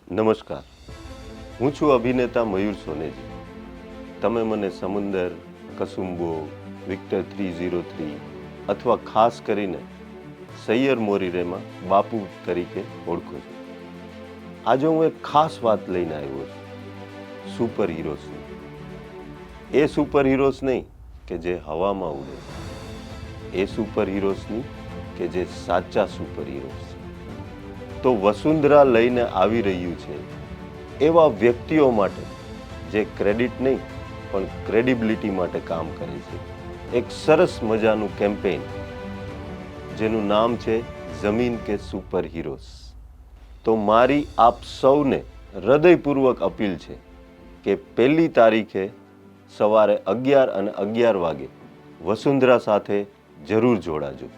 નમસ્કાર, હું છું અભિનેતા મયુર સોનેજી. તમે મને સમુંદર, કસુંબો, વિક્ટર 303 અથવા ખાસ કરીને સૈયર મોરીરેમાં બાપુ તરીકે ઓળખો છો. આજે હું એક ખાસ વાત લઈને આવ્યો છું, સુપર હીરોઝની. એ સુપર હીરોઝ નહીં કે જે હવામાં ઉડે, એ સુપર હીરોઝની કે જે સાચા સુપર હીરોઝ છે. તો વસુંધરા લઈને આવી રહ્યું છે એવા વ્યક્તિઓ માટે જે ક્રેડિટ નહીં પણ ક્રેડિબિલિટી માટે કામ કરે છે. એક સરસ મજાનું કેમ્પેઇન જેનું નામ છે જમીન કે સુપર હીરોઝ. તો મારી આપ સૌને હૃદયપૂર્વક અપીલ છે કે 1 તારીખે સવારે 11 અને 11 વાગે વસુંધરા સાથે જરૂર જોડાજો.